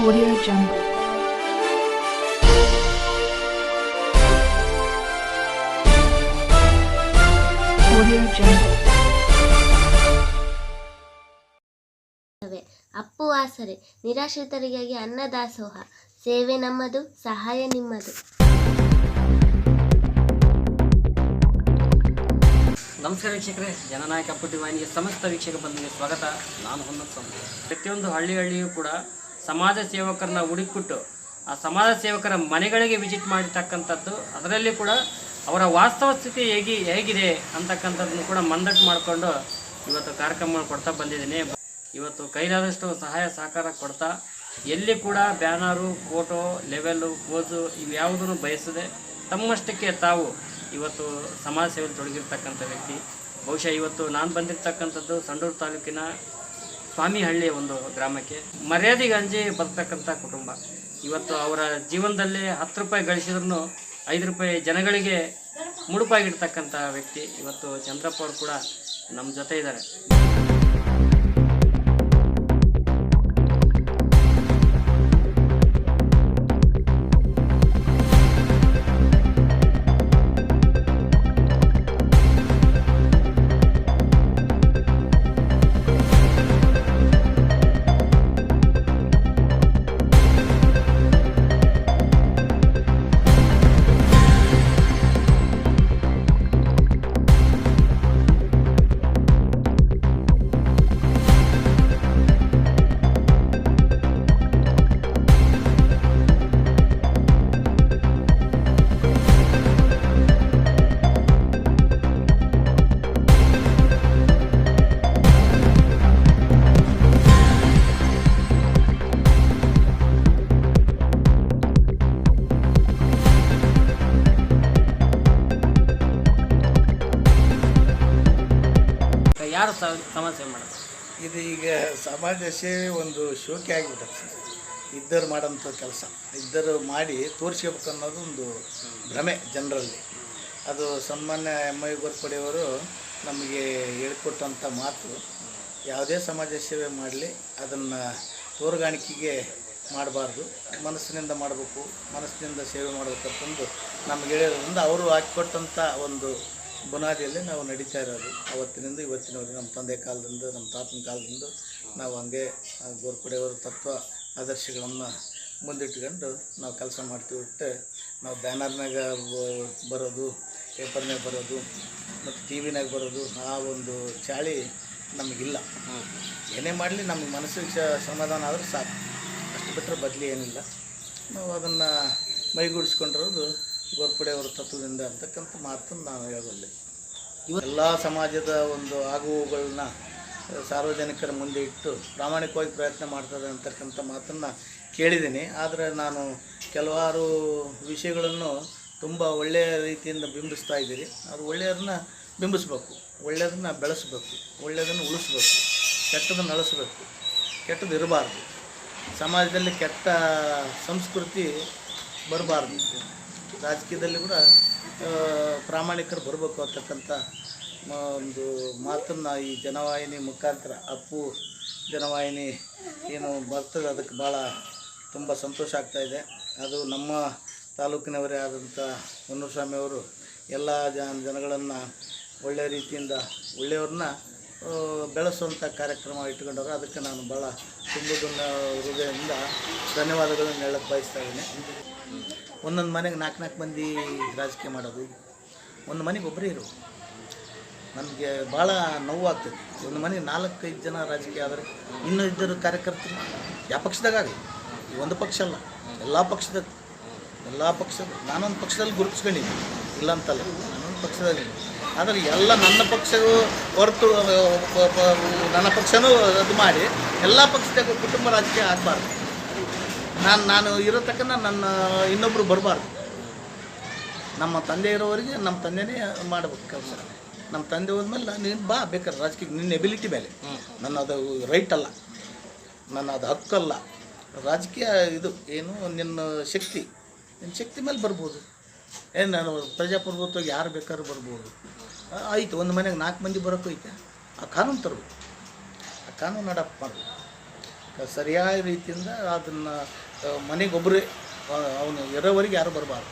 Audio Jungle. Audio Jungle. Appu ಆಸರೆ ನಿರಾಶ್ರಿತರಿಗಾಗಿ ಅನ್ನದಾಸೋಹ ಸೇವೆ ನಮ್ಮದು ಸಹಾಯ ನಿಮ್ಮದು. ನಮಸ್ಕಾರ ವೀಕ್ಷಕರೇ, ಜನನಾಯಕ ಅಪ್ಪು ವಾಹಿನಿಗೆ ಸಮಸ್ತ ವೀಕ್ಷಕ ಬಂಧುಗೆ ಸ್ವಾಗತ. ನಾನು ಹೊನ್ನತ್ ಸ್ವಾಮಿ. ಪ್ರತಿಯೊಂದು ಹಳ್ಳಿಯೂ ಕೂಡ ಸಮಾಜ ಸೇವಕರನ್ನ ಹುಡುಕಿಬಿಟ್ಟು ಆ ಸಮಾಜ ಸೇವಕರ ಮನೆಗಳಿಗೆ ವಿಸಿಟ್ ಮಾಡಿರ್ತಕ್ಕಂಥದ್ದು, ಅದರಲ್ಲಿ ಕೂಡ ಅವರ ವಾಸ್ತವ ಸ್ಥಿತಿ ಹೇಗಿದೆ ಅಂತಕ್ಕಂಥದ್ದನ್ನು ಕೂಡ ಮಂದಟ್ಟು ಮಾಡಿಕೊಂಡು ಇವತ್ತು ಕಾರ್ಯಕ್ರಮ ಕೊಡ್ತಾ ಬಂದಿದ್ದೀನಿ. ಇವತ್ತು ಕೈಲಾದಷ್ಟು ಸಹಾಯ ಸಹಕಾರ ಕೊಡ್ತಾ ಎಲ್ಲಿ ಕೂಡ ಬ್ಯಾನರು, ಫೋಟೋ, ಲೆವೆಲ್ಲು, ಪೋಸು ಇವ್ಯಾವುದನ್ನು ಬಯಸದೆ ತಮ್ಮಷ್ಟಕ್ಕೆ ತಾವು ಇವತ್ತು ಸಮಾಜ ಸೇವೆಯಲ್ಲಿ ತೊಡಗಿರ್ತಕ್ಕಂಥ ವ್ಯಕ್ತಿ. ಬಹುಶಃ ಇವತ್ತು ನಾನು ಬಂದಿರತಕ್ಕಂಥದ್ದು ಸಂಡೂರು ತಾಲೂಕಿನ ಸ್ವಾಮಿಹಳ್ಳಿಯ ಒಂದು ಗ್ರಾಮಕ್ಕೆ. ಮರ್ಯಾದೆಗೆ ಅಂಜಿ ಬರ್ತಕ್ಕಂಥ ಕುಟುಂಬ. ಇವತ್ತು ಅವರ ಜೀವನದಲ್ಲಿ 10 ರೂಪಾಯಿ ಗಳಿಸಿದ್ರೂ 5 ರೂಪಾಯಿ ಜನಗಳಿಗೆ ಮುಡುಪಾಗಿರ್ತಕ್ಕಂಥ ವ್ಯಕ್ತಿ. ಇವತ್ತು ಚಂದ್ರಪ್ಪ ಅವರು ಕೂಡ ನಮ್ಮ ಜೊತೆ ಇದ್ದಾರೆ. ಯಾರು ಸಮಾಜ ಸೇವೆ ಮಾಡೋದು? ಇದು ಈಗ ಸಮಾಜ ಸೇವೆ ಒಂದು ಶೋಕಿ ಆಗಿಬಿಟ್ಟೆ. ಇದ್ದರು ಮಾಡೋಂಥ ಕೆಲಸ ಇದ್ದರು ಮಾಡಿ ತೋರಿಸ್ಕೋಬೇಕು ಅನ್ನೋದು ಒಂದು ಭ್ರಮೆ ಜನರಲ್ಲಿ. ಅದು ಸಾಮಾನ್ಯ ಎಮ್.ಐ. ಗೋರ್ಪಡೆಯವರು ನಮಗೆ ಹೇಳಿಕೊಟ್ಟಂಥ ಮಾತು, ಯಾವುದೇ ಸಮಾಜ ಸೇವೆ ಮಾಡಲಿ ಅದನ್ನು ತೋರ್ಗಾಣಿಕೆಗೆ ಮಾಡಬಾರ್ದು, ಮನಸ್ಸಿನಿಂದ ಮಾಡಬೇಕು, ಮನಸ್ಸಿನಿಂದ ಸೇವೆ ಮಾಡಬೇಕಂತಂದು ನಮಗೆ ಹೇಳಿರೋದ್ರಿಂದ ಅವರು ಹಾಕಿಕೊಟ್ಟಂಥ ಒಂದು ಬುನಾದಿಯಲ್ಲಿ ನಾವು ನಡೀತಾ ಇರೋದು. ಅವತ್ತಿನಿಂದ ಇವತ್ತಿನವರೆಗೆ ನಮ್ಮ ತಂದೆ ಕಾಲದಿಂದ, ನಮ್ಮ ತಾತನ ಕಾಲದಿಂದ ನಾವು ಹಂಗೆ ಗೋರ್ಪಡೆಯವರ ತತ್ವ ಆದರ್ಶಗಳನ್ನು ಮುಂದಿಟ್ಕೊಂಡು ನಾವು ಕೆಲಸ ಮಾಡ್ತೀವಿ. ಬಿಟ್ಟೆ ನಾವು ಬ್ಯಾನರ್ನಾಗ ಬರೋದು, ಪೇಪರ್ನಾಗ ಬರೋದು ಮತ್ತು ಟಿ ವಿನಾಗ ಬರೋದು ಆ ಒಂದು ಚಾಳಿ ನಮಗಿಲ್ಲ. ಏನೇ ಮಾಡಲಿ ನಮಗೆ ಮನಸ್ಸಿಗೆ ಸಮಾಧಾನ ಆದರೂ ಸಾಕು, ಅಷ್ಟು ಬಿಟ್ಟರೆ ಬದಲಿ ಏನಿಲ್ಲ. ನಾವು ಅದನ್ನು ಮೈಗೂಡಿಸ್ಕೊಂಡಿರೋದು ಗೋರ್ಪಡೆಯವರ ತತ್ವದಿಂದ ಅಂತಕ್ಕಂಥ ಮಾತನ್ನು ನಾನು ಹೇಳಬಲ್ಲೆ. ಎಲ್ಲ ಸಮಾಜದ ಒಂದು ಆಗುವುಗಳನ್ನ ಸಾರ್ವಜನಿಕರ ಮುಂದೆ ಇಟ್ಟು ಪ್ರಾಮಾಣಿಕವಾಗಿ ಪ್ರಯತ್ನ ಮಾಡ್ತದೆ ಅಂತಕ್ಕಂಥ ಮಾತನ್ನು ಕೇಳಿದ್ದೀನಿ. ಆದರೆ ನಾನು ಕೆಲವಾರು ವಿಷಯಗಳನ್ನು ತುಂಬ ಒಳ್ಳೆಯ ರೀತಿಯಿಂದ ಬಿಂಬಿಸ್ತಾ ಇದ್ದೀರಿ. ಅದು ಒಳ್ಳೆಯದನ್ನ ಬಿಂಬಿಸ್ಬೇಕು, ಒಳ್ಳೆಯದನ್ನು ಬೆಳೆಸಬೇಕು, ಒಳ್ಳೆಯದನ್ನು ಉಳಿಸ್ಬೇಕು, ಕೆಟ್ಟದನ್ನು ಅಳಿಸ್ಬೇಕು, ಕೆಟ್ಟದ್ದು ಇರಬಾರ್ದು. ಸಮಾಜದಲ್ಲಿ ಕೆಟ್ಟ ಸಂಸ್ಕೃತಿ ಬರಬಾರ್ದು. ರಾಜಕೀಯದಲ್ಲಿ ಕೂಡ ಪ್ರಾಮಾಣಿಕರು ಬರಬೇಕು ಅಂತಕ್ಕಂಥ ಒಂದು ಮಾತನ್ನು ಈ ಜನವಾಹಿನಿ ಮುಖಾಂತರ, ಅಪ್ಪು ಜನವಾಹಿನಿ ಏನು ಬರ್ತದೆ, ಅದಕ್ಕೆ ಭಾಳ ತುಂಬ ಸಂತೋಷ ಆಗ್ತಾಯಿದೆ. ಅದು ನಮ್ಮ ತಾಲೂಕಿನವರೇ ಆದಂಥ ಹೊನ್ನಸ್ವಾಮಿಯವರು ಎಲ್ಲ ಜನಗಳನ್ನು ಒಳ್ಳೆಯ ರೀತಿಯಿಂದ ಒಳ್ಳೆಯವ್ರನ್ನ ಬೆಳೆಸುವಂಥ ಕಾರ್ಯಕ್ರಮ ಇಟ್ಕೊಂಡವರು. ಅದಕ್ಕೆ ನಾನು ಭಾಳ ತುಂಬದ ಹೃದಯದಿಂದ ಧನ್ಯವಾದಗಳನ್ನು ಹೇಳಕ್ಕೆ ಬಯಸ್ತಾ ಇದ್ದೀನಿ. ಒಂದೊಂದು ಮನೆಗೆ 4 ಮಂದಿ ರಾಜಕೀಯ ಮಾಡೋದು, ಒಂದು ಮನೆಗೆ ಒಬ್ಬರೇ ಇರೋದು ನನಗೆ ಭಾಳ ನೋವಾಗ್ತದೆ. ಒಂದು ಮನೆಗೆ 4-5 ಜನ ರಾಜಕೀಯ ಆದರೆ ಇನ್ನೂ ಇದ್ದರು ಕಾರ್ಯಕರ್ತರು ಯಾವ ಪಕ್ಷದಾಗಲಿ, ಒಂದು ಪಕ್ಷ ಅಲ್ಲ, ಎಲ್ಲ ಪಕ್ಷದ ನಾನೊಂದು ಪಕ್ಷದಲ್ಲಿ ಗುರುತಿಸ್ಕೊಂಡಿದ್ದೀನಿ, ಇಲ್ಲ ಅಂತಲ್ಲ, ನಾನೊಂದು ಪಕ್ಷದಲ್ಲಿ. ಆದರೆ ಎಲ್ಲ ನನ್ನ ಪಕ್ಷ ಹೊರತು ನನ್ನ ಪಕ್ಷನೂ ಅದು ಮಾಡಿ ಎಲ್ಲ ಪಕ್ಷದಾಗ ಕುಟುಂಬ ರಾಜಕೀಯ ಆಗಬಾರ್ದು. ನಾನು ಇರತಕ್ಕಂಥ ನನ್ನ ಇನ್ನೊಬ್ಬರು ಬರಬಾರ್ದು. ನಮ್ಮ ತಂದೆ ಇರೋವರೆಗೆ ನಮ್ಮ ತಂದೆನೇ ಮಾಡಬೇಕು ಕೆಲಸ. ನಮ್ಮ ತಂದೆ ಹೋದ್ಮೇಲೆ ನೀನು ಬಾ ಬೇಕಾದ್ರೆ ರಾಜಕೀಯ, ನಿನ್ನ ಎಬಿಲಿಟಿ ಮೇಲೆ. ನನ್ನ ಅದು ರೈಟ್ ಅಲ್ಲ, ನನ್ನ ಅದು ಹಕ್ಕಲ್ಲ. ರಾಜಕೀಯ ಇದು ಏನು ನಿನ್ನ ಶಕ್ತಿ, ನಿನ್ನ ಶಕ್ತಿ ಮೇಲೆ ಬರ್ಬೋದು. ಏನು ನಾನು ಪ್ರಜಾಪ್ರಭುತ್ವಕ್ಕೆ ಯಾರು ಬೇಕಾದ್ರೂ ಬರ್ಬೋದು. ಆಯಿತು, ಒಂದು ಮನೆಗೆ 4 ಮಂದಿ ಬರೋಕ್ಕೂ ಐತೆ, ಆ ಕಾನೂನು ತರಬೇಕು, ಆ ಕಾನೂನು ಅಡಾಪ್ಟ್ ಮಾಡಬೇಕು. ಸರಿಯಾದ ರೀತಿಯಿಂದ ಅದನ್ನು ಮನೆಗೊಬ್ಬರೇ ಅವನು ಇರೋವರೆಗೆ ಯಾರು ಬರಬಾರ್ದು.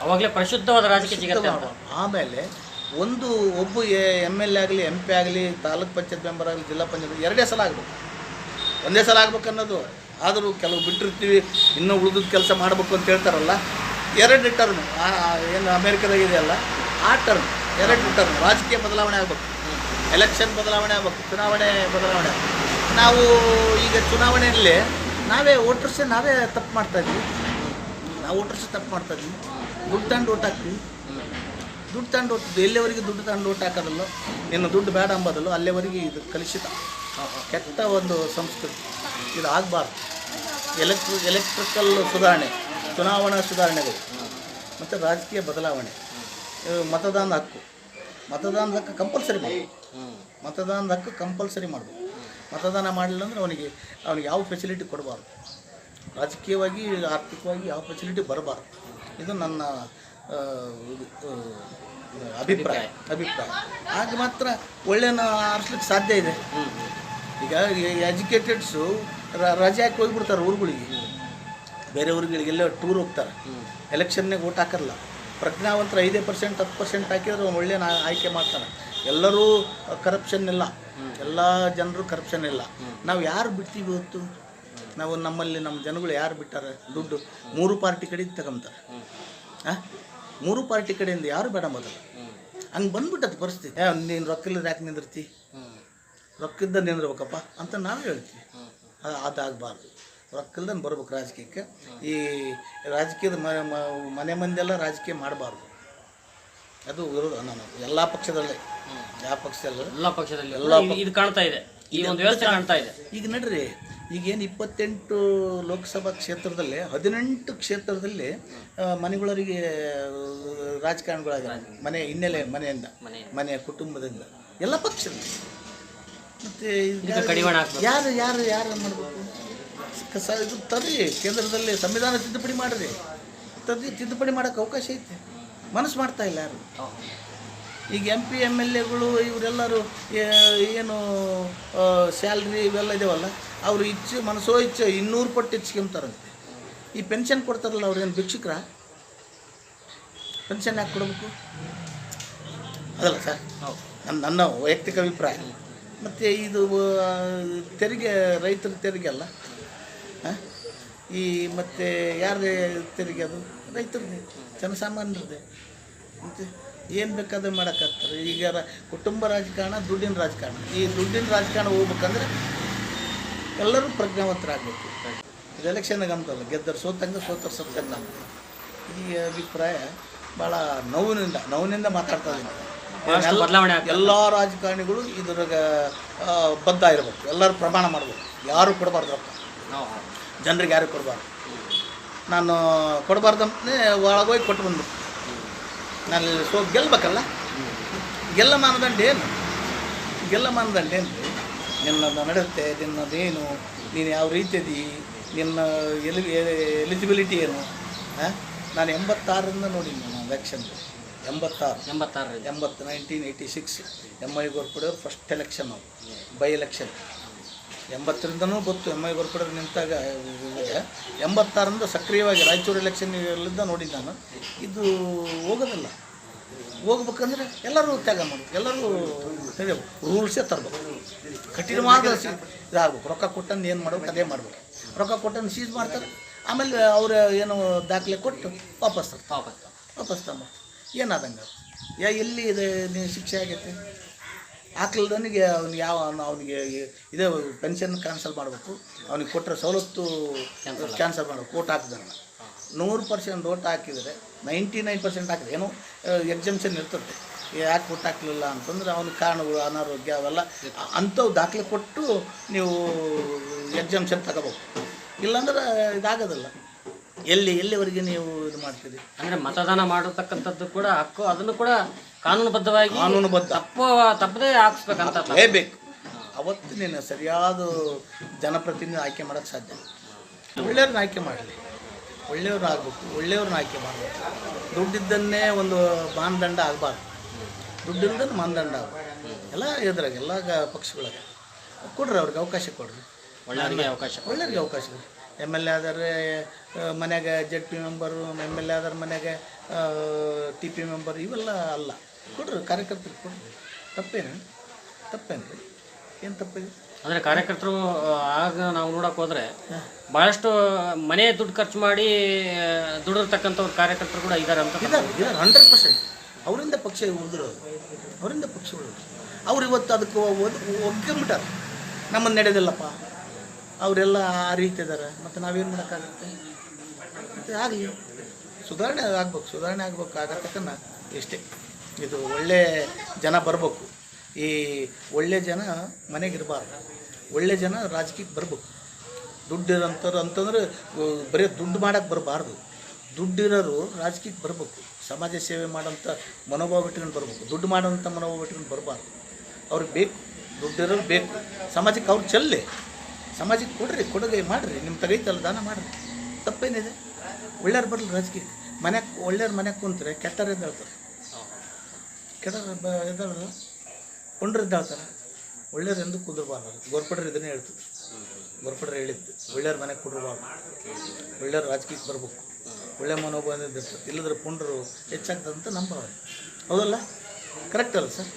ಅವಾಗಲೇ ಪರಿಶುದ್ಧವಾದ ರಾಜಕೀಯ ಸಿಗುತ್ತೆ ಅಂತ. ಆಮೇಲೆ ಒಬ್ಬ MLA ಆಗಲಿ MP ಆಗಲಿ ತಾಲೂಕ್ ಪಂಚಾಯತ್ ಮೆಂಬರ್ ಆಗಲಿ ಜಿಲ್ಲಾ ಪಂಚಾಯತ್ 2 ಸಲ ಆಗಬೇಕು, ಒಂದೇ ಸಲ ಆಗ್ಬೇಕು ಅನ್ನೋದು. ಆದರೂ ಕೆಲವು ಬಿಟ್ಟಿರ್ತೀವಿ, ಇನ್ನೂ ಉಳಿದ ಕೆಲಸ ಮಾಡಬೇಕು ಅಂತ ಹೇಳ್ತಾರಲ್ಲ. 2 ಟರ್ಮ್ ಏನು ಅಮೇರಿಕದಾಗ ಇದೆಯಲ್ಲ ಆ ಟರ್ಮ್, 2 ಟರ್ಮ್ ರಾಜಕೀಯ ಬದಲಾವಣೆ ಆಗಬೇಕು, ಎಲೆಕ್ಷನ್ ಬದಲಾವಣೆ ಆಗಬೇಕು, ಚುನಾವಣೆ ಬದಲಾವಣೆ ಆಗಬೇಕು. ನಾವು ಈಗ ಚುನಾವಣೆಯಲ್ಲಿ ವೋಟರ್ಸೇ ನಾವೇ ತಪ್ಪು ಮಾಡ್ತಾಯಿದ್ವಿ. ನಾವು ವೋಟರ್ಸೇ ತಪ್ಪು ಮಾಡ್ತಾಯಿದ್ವಿ. ದುಡ್ಡು ತಂದು ಓಟ್ ಹಾಕ್ತೀವಿ, ದುಡ್ಡು ತಂದು ಓಟ್ ಎಲ್ಲಿವರೆಗೆ ದುಡ್ಡು ತಂದು ಓಟ್ ಹಾಕೋದಲ್ಲೋ, ಇನ್ನು ದುಡ್ಡು ಬೇಡ ಅಂಬೋದಲ್ಲೋ ಅಲ್ಲಿವರೆಗೆ ಇದು ಕಲುಷಿತ ಕೆಟ್ಟ ಒಂದು ಸಂಸ್ಕೃತಿ. ಇದು ಆಗಬಾರ್ದು. ಎಲೆಕ್ಟ್ರಿಕಲ್ ಸುಧಾರಣೆ, ಚುನಾವಣಾ ಸುಧಾರಣೆಗಳು ಮತ್ತು ರಾಜಕೀಯ ಬದಲಾವಣೆ, ಮತದಾನದ ಹಕ್ಕು ಕಂಪಲ್ಸರಿ ಮಾಡಬೇಕು. ಮತದಾನದ ಹಕ್ಕು ಕಂಪಲ್ಸರಿ ಮಾಡಬೇಕು. ಮತದಾನ ಮಾಡಲಿಲ್ಲ ಅಂದರೆ ಅವನಿಗೆ ಯಾವ ಫೆಸಿಲಿಟಿ ಕೊಡಬಾರ್ದು. ರಾಜಕೀಯವಾಗಿ ಆರ್ಥಿಕವಾಗಿ ಯಾವ ಫೆಸಿಲಿಟಿ ಬರಬಾರ್ದು. ಇದು ನನ್ನ ಅಭಿಪ್ರಾಯ. ಆಗ ಮಾತ್ರ ಒಳ್ಳೆಯನ ಆರಿಸ್ಲಿಕ್ಕೆ ಸಾಧ್ಯ ಇದೆ. ಈಗ ಎಜುಕೇಟೆಡ್ಸು ರಜೆ ಹಾಕಿ ಹೋಗಿಬಿಡ್ತಾರೆ ಊರುಗಳಿಗೆ, ಬೇರೆ ಊರುಗಳಿಗೆಲ್ಲ ಟೂರ್ ಹೋಗ್ತಾರೆ, ಎಲೆಕ್ಷನ್ನಾಗ ಓಟ್ ಹಾಕಲ್ಲ. ಪ್ರಜ್ಞಾವಂತರ 5% 10% ಹಾಕಿದ್ರೆ ಒಳ್ಳೆಯ ಆಯ್ಕೆ ಮಾಡ್ತಾರೆ. ಎಲ್ಲರೂ ಕರಪ್ಷನ್ ಇಲ್ಲ, ಎಲ್ಲ ಜನರು ಕರಪ್ಷನ್ ಇಲ್ಲ. ನಾವು ಯಾರು ಬಿಡ್ತೀವಿ ಇವತ್ತು? ನಾವು ನಮ್ಮಲ್ಲಿ ನಮ್ಮ ಜನಗಳು ಯಾರು ಬಿಟ್ಟಾರೆ ದುಡ್ಡು? 3 ಪಾರ್ಟಿ ಕಡೆಯಿಂದ ತಗೊಂತಾರೆ. 3 ಪಾರ್ಟಿ ಕಡೆಯಿಂದ ಯಾರು ಬೇಡ ಮೊದಲು. ಹಂಗೆ ಬಂದ್ಬಿಟ್ಟದ ಪರಿಸ್ಥಿತಿ. ನೀನು ರೊಕ್ಕಿಲ್ಲದ ಯಾಕೆ ನಿಂದಿರ್ತಿ? ರೊಕ್ಕಿದ್ದ ನಿಂದಿರ್ಬೇಕಪ್ಪ ಅಂತ ನಾವು ಹೇಳ್ತೀವಿ. ಅದಾಗಬಾರ್ದು. ರೊಕ್ಕಿಲ್ದನ್ನು ಬರ್ಬೇಕು ರಾಜಕೀಯಕ್ಕೆ. ಈ ರಾಜಕೀಯದ ಮನೆ ಮಂದಿಯೆಲ್ಲ ರಾಜಕೀಯ ಮಾಡಬಾರ್ದು. ಅದು ವಿರೋಧ. ನಾನು ಎಲ್ಲ ಪಕ್ಷದಲ್ಲೇ, ಯಾವ ಪಕ್ಷದಲ್ಲ, ಎಲ್ಲ ಪಕ್ಷದಲ್ಲಿ ಇದು ಕಾಣ್ತಾ ಇದೆ, ಈ ಒಂದು ವ್ಯವಸ್ಥೆ ಕಾಣ್ತಾ ಇದೆ. ಈಗ ನಡ್ರಿ, ಈಗೇನು 28 ಲೋಕಸಭಾ ಕ್ಷೇತ್ರದಲ್ಲಿ 18 ಕ್ಷೇತ್ರದಲ್ಲಿ ಮನೆಗಳವರಿಗೆ ರಾಜಕಾರಣಿಗಳಾಗ ಮನೆ ಹಿನ್ನೆಲೆ ಮನೆಯ ಕುಟುಂಬದಿಂದ ಎಲ್ಲ ಪಕ್ಷದಲ್ಲಿ. ಮತ್ತು ಯಾರು ಮಾಡಬೇಕು? ಇದು ತರ್ರಿ, ಕೇಂದ್ರದಲ್ಲಿ ಸಂವಿಧಾನ ತಿದ್ದುಪಡಿ ಮಾಡಿರಿ, ತಿದ್ದುಪಡಿ ಮಾಡೋಕ್ಕೆ ಅವಕಾಶ ಐತೆ. ಮನಸ್ಸು ಮಾಡ್ತಾ ಇಲ್ಲ ಯಾರು. ಈಗ MP MLAಗಳು ಇವರೆಲ್ಲರೂ ಏನು ಸ್ಯಾಲ್ರಿ ಇವೆಲ್ಲ ಇದಾವಲ್ಲ, ಅವರು ಮನಸ್ಸೋ 200 ಪಟ್ಟು ಹೆಚ್ಚಿಗೆಂತಾರಂತೆ. ಈ ಪೆನ್ಷನ್ ಕೊಡ್ತಾರಲ್ಲ, ಅವ್ರೇನು ಭಿಕ್ಷುಕರ? ಪೆನ್ಷನ್ ಯಾಕೆ ಕೊಡಬೇಕು? ಅದಲ್ಲ ಸರ್, ನನ್ನ ವೈಯಕ್ತಿಕ ಅಭಿಪ್ರಾಯ. ಮತ್ತು ಇದು ತೆರಿಗೆ, ರೈತರ ತೆರಿಗೆ ಅಲ್ಲ, ಈ ಮತ್ತು ಯಾರದೇ ತೆರಿಗೆ? ಅದು ರೈತರದೇ, ಜನಸಾಮಾನ್ಯರದೇ. ಮತ್ತು ಏನು ಬೇಕಾದ್ರೆ ಮಾಡೋಕ್ಕಾಗ್ತಾರೆ. ಈಗ ಕುಟುಂಬ ರಾಜಕಾರಣ, ದುಡ್ಡಿನ ರಾಜಕಾರಣ. ಈ ದುಡ್ಡಿನ ರಾಜಕಾರಣ ಹೋಗ್ಬೇಕಂದ್ರೆ ಎಲ್ಲರೂ ಪ್ರಜ್ಞಾವಂತರಾಗಬೇಕು. ಇದು ಎಲೆಕ್ಷನ್ಗೆ ಅಂತಲ್ಲ, ಗೆದ್ದರು ಸೋತಂಗೆ, ಸೋತರು ಸತ್ತಂಗೆ. ಈ ಅಭಿಪ್ರಾಯ ಭಾಳ ನೋವಿನಿಂದ ಮಾತಾಡ್ತಾ ಇದ್ದೀನಿ. ಎಲ್ಲ ರಾಜಕಾರಣಿಗಳು ಇದ್ರಾಗ ಬದ್ಧ ಇರಬೇಕು. ಎಲ್ಲರೂ ಪ್ರಮಾಣ ಮಾಡಬೇಕು, ಯಾರು ಕೊಡಬಾರ್ದು ರೊಕ್ಕ, ಜನರಿಗೆ ಯಾರು ಕೊಡಬಾರ್ದು. ನಾನು ಕೊಡಬಾರ್ದಂತಲೇ ಒಳಗೋಗಿ ಕೊಟ್ಟು ಬಂದು ನಾನು ಗೆಲ್ಲಬೇಕಲ್ಲ. ಗೆಲ್ಲ ಮಾನದಂಡ ಏನು? ನಿನ್ನ ನಡತೆ, ನಿನ್ನದೇನು, ನೀನು ಯಾವ ರೀತಿ ಇದೀ, ನಿನ್ನ ಎಲಿಜಿಬಿಲಿಟಿ ಏನು? ನಾನು 86ರಿಂದ ನೋಡಿನಿ ನಾನು ಎಲೆಕ್ಷನ್. 1986 MI ಗೋರ್ಪಡೆಯವ್ರು ಫಸ್ಟ್ ಎಲೆಕ್ಷನ್, ಬೈ ಎಲೆಕ್ಷನ್. 80ರಿಂದನೂ ಗೊತ್ತು MI ಗೋರ್ಪಡೆಯವ್ರು ನಿಂತಾಗ. 86ರಿಂದ ಸಕ್ರಿಯವಾಗಿ ರಾಯಚೂರು ಎಲೆಕ್ಷನ್ಗಳಿಂದ ನೋಡಿದ್ದು ನಾನು. ಇದು ಹೋಗೋದಿಲ್ಲ. ಹೋಗ್ಬೇಕಂದ್ರೆ ಎಲ್ಲರೂ ತ್ಯಾಗ ಮಾಡಬೇಕು, ಎಲ್ಲರೂ ರೂಲ್ಸೇ ತರಬೇಕು, ಕಠಿಣವಾದ ಇದಾಗಬೇಕು. ರೊಕ್ಕ ಕೊಟ್ಟಂದು ಏನು ಮಾಡ್ಬೇಕು ಅದೇ ಮಾಡಬೇಕು. ರೊಕ್ಕ ಕೊಟ್ಟಂದು ಸೀಸ್ ಮಾಡ್ತಾರೆ, ಆಮೇಲೆ ಅವರು ಏನೋ ದಾಖಲೆ ಕೊಟ್ಟು ವಾಪಸ್ ತಮ್ಮ ಏನಾದಂಗೆ ಎಲ್ಲಿ ಇದೆ ನೀವು ಶಿಕ್ಷೆ ಆಗೈತೆ? ಹಾಕ್ಲಿಲ್ದನಿಗೆ ಅವನಿಗೆ ಇದೇ ಪೆನ್ಷನ್ ಕ್ಯಾನ್ಸಲ್ ಮಾಡಬೇಕು, ಅವನಿಗೆ ಕೊಟ್ಟರೆ ಸವಲತ್ತು ಕ್ಯಾನ್ಸಲ್ ಮಾಡಬೇಕು. ಓಟ್ ಹಾಕಿದಾರೆ 100% ಓಟ್ ಹಾಕಿದರೆ 99% ಹಾಕಿದೆ, ಏನೋ ಎಕ್ಸಮ್ಷನ್ ಇರ್ತದೆ. ಯಾಕೆ ಓಟ್ ಹಾಕಲಿಲ್ಲ ಅಂತಂದ್ರೆ ಅವನಿಗೆ ಕಾರಣಗಳು, ಅನಾರೋಗ್ಯ ಅವೆಲ್ಲ ಅಂಥವು ದಾಖಲೆ ಕೊಟ್ಟು ನೀವು ಎಕ್ಸಮ್ಷನ್ ತಗೋಬೇಕು. ಇಲ್ಲಾಂದ್ರೆ ಇದಾಗೋದಿಲ್ಲ. ಎಲ್ಲಿವರೆಗೆ ನೀವು ಇದು ಮಾಡ್ತೀರಿ? ಅಂದರೆ ಮತದಾನ ಮಾಡತಕ್ಕಂಥದ್ದು ಕೂಡ ಹಕ್ಕು, ಅದನ್ನು ಕೂಡ ಕಾನೂನುಬದ್ಧವಾಗಿ ತಪ್ಪದೇ ಹಾಕ್ಸ್ಬೇಕಂತ ಬೇಕು. ಅವತ್ತು ನೀನು ಸರಿಯಾದ ಜನಪ್ರತಿನಿಧಿ ಆಯ್ಕೆ ಮಾಡೋಕ್ಕೆ ಸಾಧ್ಯ. ಒಳ್ಳೆಯವ್ರನ್ನ ಆಯ್ಕೆ ಮಾಡಲಿ, ಒಳ್ಳೆಯವ್ರನ್ನ ಆಗಬೇಕು, ಒಳ್ಳೆಯವ್ರನ್ನ ಆಯ್ಕೆ ಮಾಡಬೇಕು. ದುಡ್ಡಿದ್ದನ್ನೇ ಒಂದು ಮಾನದಂಡ ಆಗಬಾರ್ದು, ದುಡ್ಡಿಲ್ದನ್ನು ಮಾನದಂಡ ಆಗಬಾರ್ದು. ಎಲ್ಲ ಇದ್ರಾಗ ಎಲ್ಲ ಪಕ್ಷಗಳಿಗೆ ಕೊಡ್ರಿ, ಅವ್ರಿಗೆ ಅವಕಾಶ ಕೊಡ್ರಿ. ಒಳ್ಳೆಯವರಿಗೆ ಅವಕಾಶ. ಒಳ್ಳೆಯವ್ರಿಗೆ ಅವಕಾಶ ಎಮ್ ಎಲ್ ಎ ಆದರೆ ಮನೆಯಾಗ Z P member, M L A ಆದ್ರೆ ಮನೆಯಾಗ ಟಿ ಪಿ ಮೆಂಬರ್, ಇವೆಲ್ಲ ಅಲ್ಲ. ಕೊಡ್ರಿ ಕಾರ್ಯಕರ್ತರು ಕೊಡ್ರಿ. ತಪ್ಪೇನು ರೀ? ಏನು ತಪ್ಪಿದೆ? ಅಂದರೆ ಕಾರ್ಯಕರ್ತರು ಆಗ ನಾವು ನೋಡೋಕೆ ಹೋದರೆ ಭಾಳಷ್ಟು ಮನೆ ದುಡ್ಡು ಖರ್ಚು ಮಾಡಿ ದುಡಿರ್ತಕ್ಕಂಥವ್ರು ಕಾರ್ಯಕರ್ತರು ಕೂಡ ಇದ್ದಾರೆ ಅಂತ. ಇದ್ದಾರೆ 100%. ಅವರಿಂದ ಪಕ್ಷ ಉಳಿದಿರೋದು, ಅವರಿಂದ ಪಕ್ಷ ಉಳಿದ್ರು. ಅವ್ರು ಇವತ್ತು ಅದಕ್ಕೆ ಒಗ್ಗಂಬಿಟ್ಟಾರ, ನಮ್ಮನ್ನು ನಡೆಯೋದಿಲ್ಲಪ್ಪ, ಅವರೆಲ್ಲ ಆ ರೀತಿ ಇದ್ದಾರೆ. ಮತ್ತು ನಾವೇನು ಮಾಡೋಕ್ಕಾಗುತ್ತೆ? ಮತ್ತು ಆಗಲಿ, ಸುಧಾರಣೆ ಆಗ್ಬೇಕು ಆಗತಕ್ಕನ್ನ ಇಷ್ಟೇ. ಇದು ಒಳ್ಳೆ ಜನ ಬರಬೇಕು. ಈ ಒಳ್ಳೆ ಜನ ಮನೆಗಿರಬಾರ್ದು, ಒಳ್ಳೆ ಜನ ರಾಜಕೀಯಕ್ಕೆ ಬರ್ಬೇಕು. ದುಡ್ಡಿರೋಂಥವ್ರು ಅಂತಂದ್ರೆ ಬರೀ ದುಡ್ಡು ಮಾಡೋಕ್ಕೆ ಬರಬಾರ್ದು. ದುಡ್ಡಿರೋರು ರಾಜಕೀಯಕ್ಕೆ ಬರಬೇಕು, ಸಮಾಜ ಸೇವೆ ಮಾಡೋಂಥ ಮನೋಭಾವ ಇಟ್ಕೊಂಡು ಬರಬೇಕು. ದುಡ್ಡು ಮಾಡೋಂಥ ಮನೋಭಾವ ಇಟ್ಕೊಂಡು ಬರಬಾರ್ದು. ಅವ್ರಿಗೆ ಬೇಕು, ದುಡ್ಡಿರೋರು ಬೇಕು. ಸಮಾಜಕ್ಕೆ ಅವ್ರು ಚೆಲ್ಲಿ, ಸಮಾಜಕ್ಕೆ ಕೊಡ್ರಿ, ಕೊಡುಗೆ ಮಾಡಿರಿ, ನಿಮ್ಮ ತಗೈತಲ್ಲ ದಾನ ಮಾಡಿರಿ, ತಪ್ಪೇನಿದೆ? ಒಳ್ಳೆಯವ್ರು ಬರಲಿ ರಾಜಕೀಯಕ್ಕೆ. ಮನೆಗೆ ಒಳ್ಳೆಯವ್ರು ಮನೆಗೆ ಕುಂತ್ರೆ ಕೆಟ್ಟವ್ರು ಎದ್ದೇಳ್ತಾರೆ, ಕೆಟ್ಟವ್ರು ಎದ್ದೇಳೋದು ಕೊಂಡ್ರು ಎದ್ದೇಳ್ತಾರೆ. ಒಳ್ಳೆಯವ್ರು ಎಂದು ಕುದುರಬಾರ್ದು. ಗೋರ್ಪಡ್ರೆ ಇದನ್ನೇ ಹೇಳ್ತದೆ, ಗೋರ್ಪಡ್ರೆ ಹೇಳಿದ್ದು ಒಳ್ಳೆಯವ್ರ ಮನೆಗೆ ಕುದುರಬಾರ್ದು, ಒಳ್ಳೆಯವ್ರು ರಾಜಕೀಯಕ್ಕೆ ಬರ್ಬೇಕು, ಒಳ್ಳೆ ಮನೋಭಾವದಿಂದ ಇರ್ತದೆ. ಇಲ್ಲದ್ರೆ ಪುಂಡ್ರು ಹೆಚ್ಚಾಗ್ತದಂತ ನಮ್ಮ ಭಾವನೆ. ಹೌದಲ್ಲ? ಕರೆಕ್ಟ್ ಅಲ್ಲ ಸರ್?